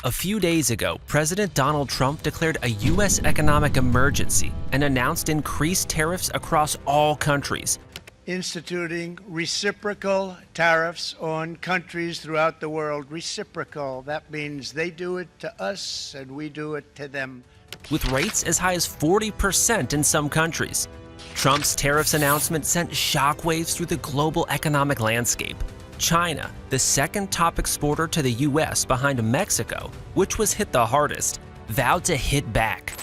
A few days ago, President Donald Trump declared a U.S. economic emergency and announced increased tariffs across all countries, instituting reciprocal tariffs on countries throughout the world. Reciprocal, that means they do it to us and we do it to them. with rates as high as 40% in some countries. Trump's tariffs announcement sent shockwaves through the global economic landscape. China, the second top exporter to the U.S. behind Mexico, which was hit the hardest, vowed to hit back.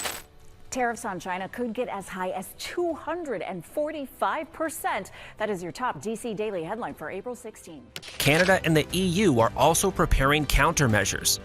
Tariffs on China could get as high as 245%. That is your top DC Daily headline for April 16. Canada and the EU are also preparing countermeasures.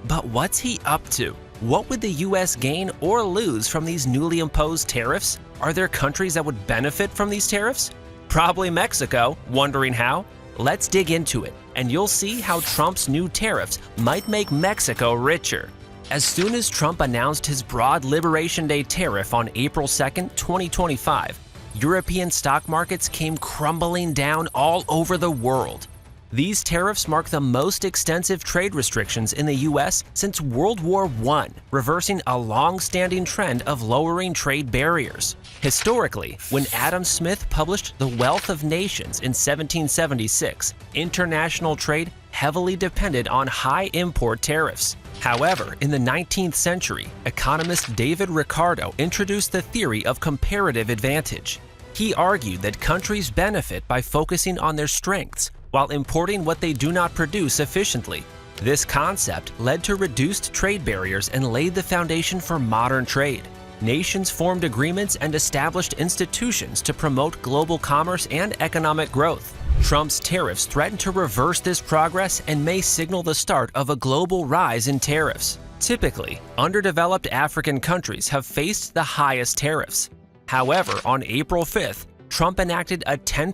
But what's he up to? What would the U.S. gain or lose from these newly imposed tariffs? Are there countries that would benefit from these tariffs? Probably Mexico. Wondering how? Let's dig into it, and you'll see how Trump's new tariffs might make Mexico richer. As soon as Trump announced his broad Liberation Day tariff on April 2, 2025, European stock markets came crumbling down all over the world. These tariffs mark the most extensive trade restrictions in the U.S. since World War I, reversing a long-standing trend of lowering trade barriers. Historically, when Adam Smith published The Wealth of Nations in 1776, international trade heavily depended on high import tariffs. However, in the 19th century, economist David Ricardo introduced the theory of comparative advantage. He argued that countries benefit by focusing on their strengths while importing what they do not produce efficiently. This concept led to reduced trade barriers and laid the foundation for modern trade. Nations formed agreements and established institutions to promote global commerce and economic growth. Trump's tariffs threaten to reverse this progress and may signal the start of a global rise in tariffs. Typically, underdeveloped African countries have faced the highest tariffs. However, on April 5th, Trump enacted a 10%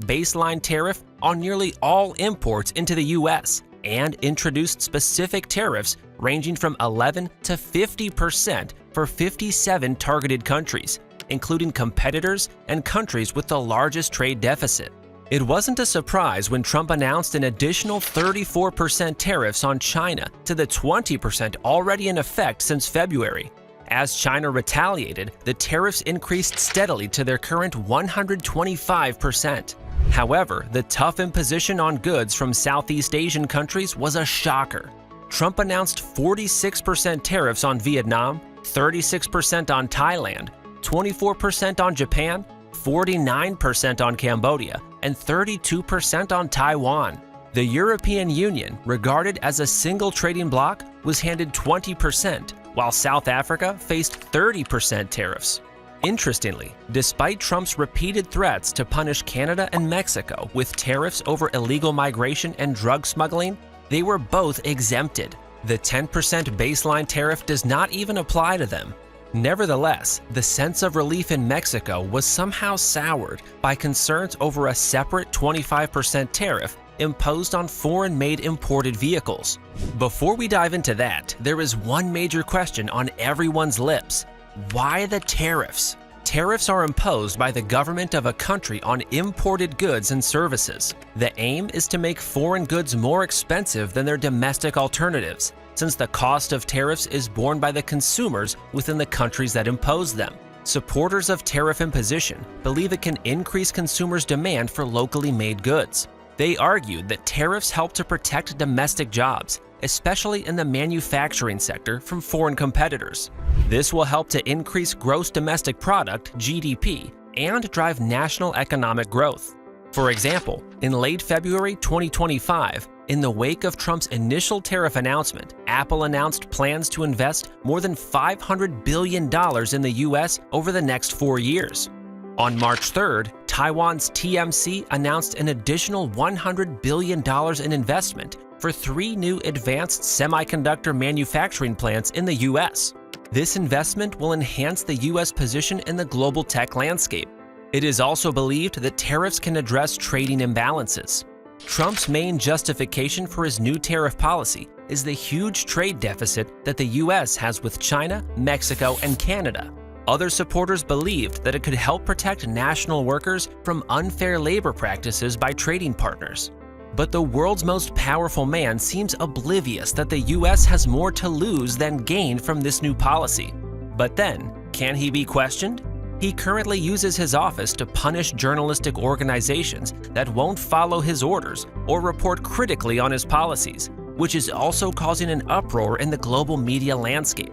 baseline tariff on nearly all imports into the U.S. and introduced specific tariffs ranging from 11 to 50% for 57 targeted countries, including competitors and countries with the largest trade deficit. It wasn't a surprise when Trump announced an additional 34% tariffs on China to the 20% already in effect since February. As China retaliated, the tariffs increased steadily to their current 125%. However, the tough imposition on goods from Southeast Asian countries was a shocker. Trump announced 46% tariffs on Vietnam, 36% on Thailand, 24% on Japan, 49% on Cambodia, and 32% on Taiwan. The European Union, regarded as a single trading bloc, was handed 20%, while South Africa faced 30% tariffs. Interestingly, despite Trump's repeated threats to punish Canada and Mexico with tariffs over illegal migration and drug smuggling, they were both exempted. The 10% baseline tariff does not even apply to them. Nevertheless, the sense of relief in Mexico was somehow soured by concerns over a separate 25% tariff imposed on foreign-made imported vehicles. Before we dive into that, there is one major question on everyone's lips. Why the tariffs? Tariffs are imposed by the government of a country on imported goods and services. The aim is to make foreign goods more expensive than their domestic alternatives, since the cost of tariffs is borne by the consumers within the countries that impose them. Supporters of tariff imposition believe it can increase consumers' demand for locally made goods. They argued that tariffs help to protect domestic jobs, especially in the manufacturing sector, from foreign competitors. This will help to increase gross domestic product, GDP, and drive national economic growth. For example, in late February 2025, in the wake of Trump's initial tariff announcement, Apple announced plans to invest more than $500 billion in the U.S. over the next 4 years. On March 3rd, Taiwan's TMC announced an additional $100 billion in investment for 3 new advanced semiconductor manufacturing plants in the U.S. This investment will enhance the U.S. position in the global tech landscape. It is also believed that tariffs can address trading imbalances. Trump's main justification for his new tariff policy is the huge trade deficit that the U.S. has with China, Mexico, and Canada. Other supporters believed that it could help protect national workers from unfair labor practices by trading partners. But the world's most powerful man seems oblivious that the US has more to lose than gain from this new policy. But then, can he be questioned? He currently uses his office to punish journalistic organizations that won't follow his orders or report critically on his policies, which is also causing an uproar in the global media landscape.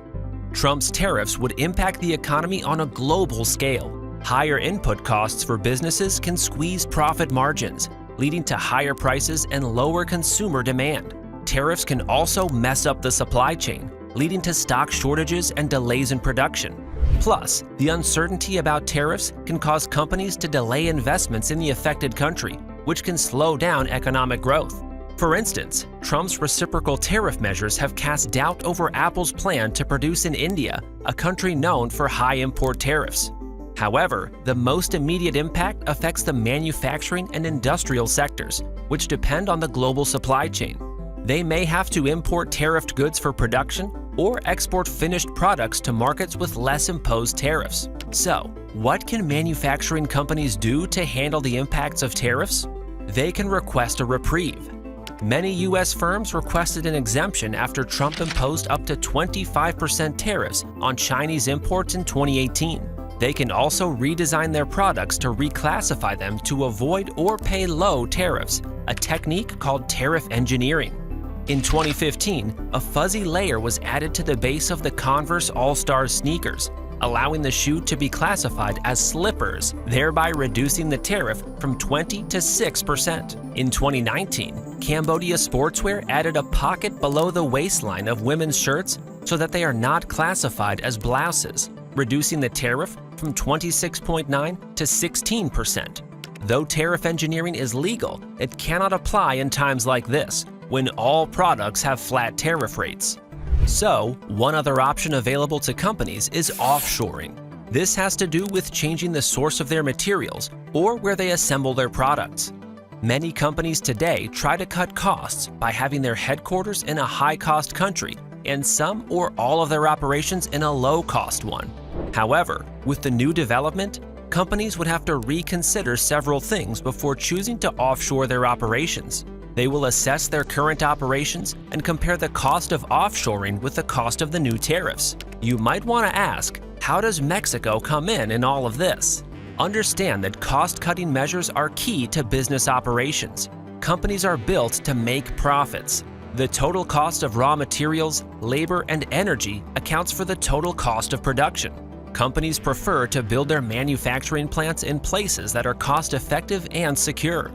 Trump's tariffs would impact the economy on a global scale. Higher input costs for businesses can squeeze profit margins, leading to higher prices and lower consumer demand. Tariffs can also mess up the supply chain, leading to stock shortages and delays in production. Plus, the uncertainty about tariffs can cause companies to delay investments in the affected country, which can slow down economic growth. For instance, Trump's reciprocal tariff measures have cast doubt over Apple's plan to produce in India, a country known for high import tariffs. However, the most immediate impact affects the manufacturing and industrial sectors, which depend on the global supply chain. They may have to import tariffed goods for production or export finished products to markets with less imposed tariffs. So, what can manufacturing companies do to handle the impacts of tariffs? They can request a reprieve. Many U.S. firms requested an exemption after Trump imposed up to 25% tariffs on Chinese imports in 2018. They can also redesign their products to reclassify them to avoid or pay low tariffs, a technique called tariff engineering. In 2015, a fuzzy layer was added to the base of the Converse All-Stars sneakers, allowing the shoe to be classified as slippers, thereby reducing the tariff from 20 to 6%. In 2019, Cambodia Sportswear added a pocket below the waistline of women's shirts so that they are not classified as blouses, reducing the tariff from 26.9% to 16%. Though tariff engineering is legal, it cannot apply in times like this, when all products have flat tariff rates. So, one other option available to companies is offshoring. This has to do with changing the source of their materials or where they assemble their products. Many companies today try to cut costs by having their headquarters in a high-cost country and some or all of their operations in a low-cost one. However, with the new development, companies would have to reconsider several things before choosing to offshore their operations. They will assess their current operations and compare the cost of offshoring with the cost of the new tariffs. You might want to ask, how does Mexico come in all of this? Understand that cost-cutting measures are key to business operations. Companies are built to make profits. The total cost of raw materials, labor, and energy accounts for the total cost of production. Companies prefer to build their manufacturing plants in places that are cost-effective and secure.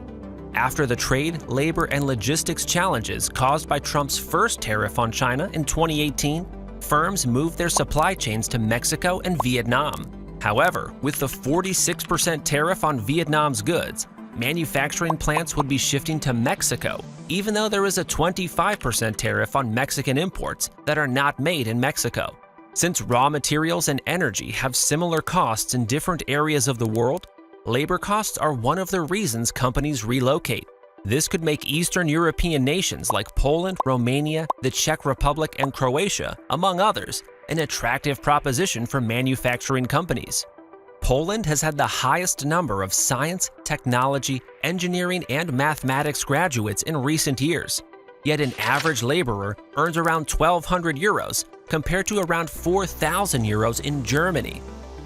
After the trade, labor, and logistics challenges caused by Trump's first tariff on China in 2018, firms moved their supply chains to Mexico and Vietnam. However, with the 46% tariff on Vietnam's goods, manufacturing plants would be shifting to Mexico, even though there is a 25% tariff on Mexican imports that are not made in Mexico. Since raw materials and energy have similar costs in different areas of the world, labor costs are one of the reasons companies relocate. This could make Eastern European nations like Poland, Romania, the Czech Republic, and Croatia, among others, an attractive proposition for manufacturing companies. Poland has had the highest number of science, technology, engineering, and mathematics graduates in recent years. Yet an average laborer earns around 1,200 euros compared to around 4,000 euros in Germany.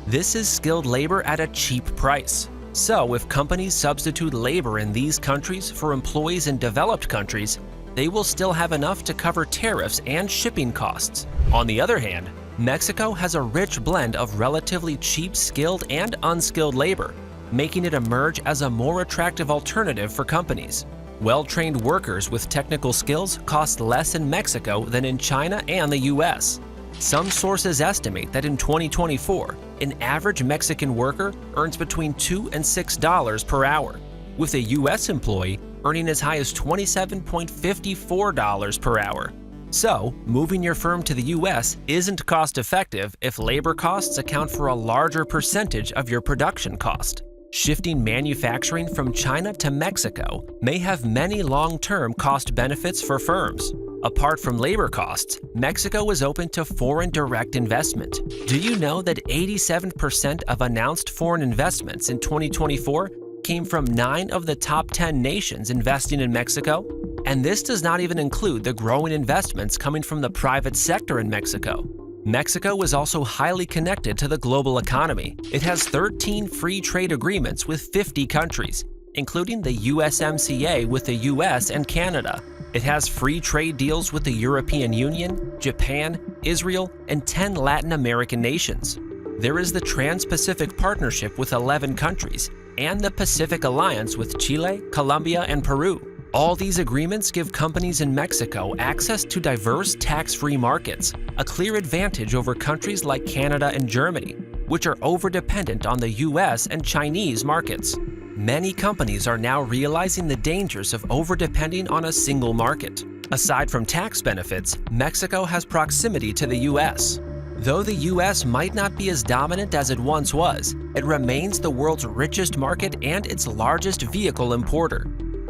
This is skilled labor at a cheap price. So if companies substitute labor in these countries for employees in developed countries, they will still have enough to cover tariffs and shipping costs. On the other hand, Mexico has a rich blend of relatively cheap skilled and unskilled labor, making it emerge as a more attractive alternative for companies. Well-trained workers with technical skills cost less in Mexico than in China and the US. Some sources estimate that in 2024, an average Mexican worker earns between $2 and $6 per hour, with a US employee earning as high as $27.54 per hour. So, moving your firm to the US isn't cost-effective if labor costs account for a larger percentage of your production cost. Shifting manufacturing from China to Mexico may have many long-term cost benefits for firms. Apart from labor costs, Mexico is open to foreign direct investment. Do you know that 87% of announced foreign investments in 2024 came from 9 of the top 10 nations investing in Mexico, and this does not even include the growing investments coming from the private sector in Mexico. Mexico is also highly connected to the global economy. It has 13 free trade agreements with 50 countries, including the USMCA with the US and Canada. It has free trade deals with the European Union, Japan, Israel, and 10 Latin American nations. There is the Trans-Pacific Partnership with 11 countries, and the Pacific Alliance with Chile, Colombia, and Peru. All these agreements give companies in Mexico access to diverse tax-free markets, a clear advantage over countries like Canada and Germany, which are over-dependent on the US and Chinese markets. Many companies are now realizing the dangers of over-depending on a single market. Aside from tax benefits, Mexico has proximity to the US. Though the US might not be as dominant as it once was, it remains the world's richest market and its largest vehicle importer.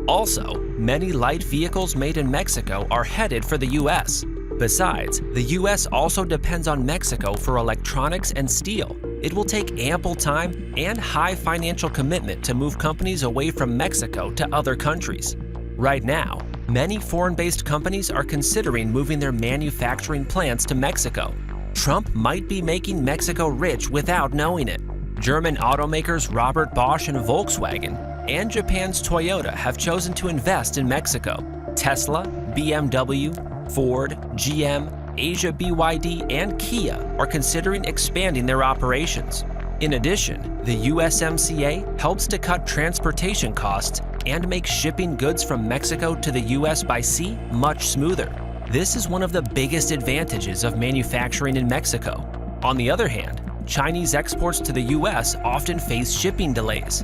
Also, many light vehicles made in Mexico are headed for the US. Besides, the US also depends on Mexico for electronics and steel. It will take ample time and high financial commitment to move companies away from Mexico to other countries. Right now, many foreign-based companies are considering moving their manufacturing plants to Mexico. Trump might be making Mexico rich without knowing it. German automakers Robert Bosch and Volkswagen and Japan's Toyota have chosen to invest in Mexico. Tesla, BMW, Ford, GM, Asia BYD, and Kia are considering expanding their operations. In addition, the USMCA helps to cut transportation costs and make shipping goods from Mexico to the US by sea much smoother. This is one of the biggest advantages of manufacturing in Mexico. On the other hand, Chinese exports to the US often face shipping delays.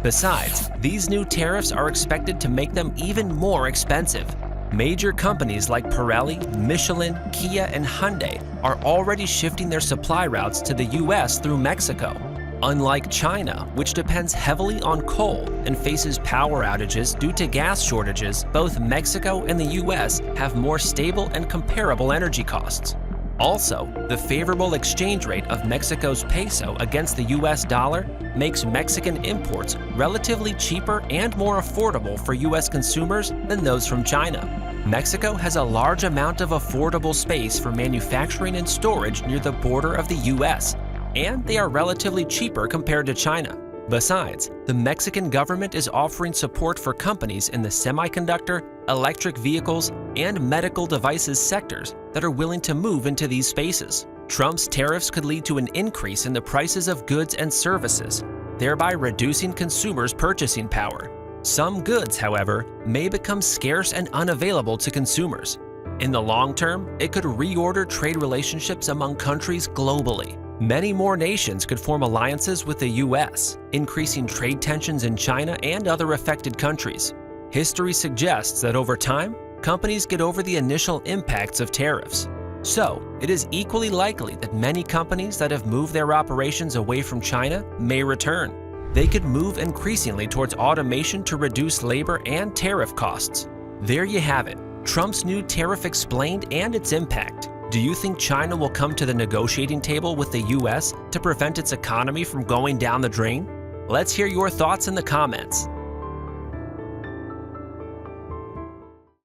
Besides, these new tariffs are expected to make them even more expensive. Major companies like Pirelli, Michelin, Kia, and Hyundai are already shifting their supply routes to the US through Mexico. Unlike China, which depends heavily on coal and faces power outages due to gas shortages, both Mexico and the US have more stable and comparable energy costs. Also, the favorable exchange rate of Mexico's peso against the US dollar makes Mexican imports relatively cheaper and more affordable for US consumers than those from China. Mexico has a large amount of affordable space for manufacturing and storage near the border of the US, and they are relatively cheaper compared to China. Besides, the Mexican government is offering support for companies in the semiconductor, electric vehicles, and medical devices sectors that are willing to move into these spaces. Trump's tariffs could lead to an increase in the prices of goods and services, thereby reducing consumers' purchasing power. Some goods, however, may become scarce and unavailable to consumers. In the long term, it could reorder trade relationships among countries globally. Many more nations could form alliances with the US, increasing trade tensions in China and other affected countries. History suggests that over time, companies get over the initial impacts of tariffs. So, it is equally likely that many companies that have moved their operations away from China may return. They could move increasingly towards automation to reduce labor and tariff costs. There you have it, Trump's new tariff explained and its impact. Do you think China will come to the negotiating table with the US to prevent its economy from going down the drain? Let's hear your thoughts in the comments.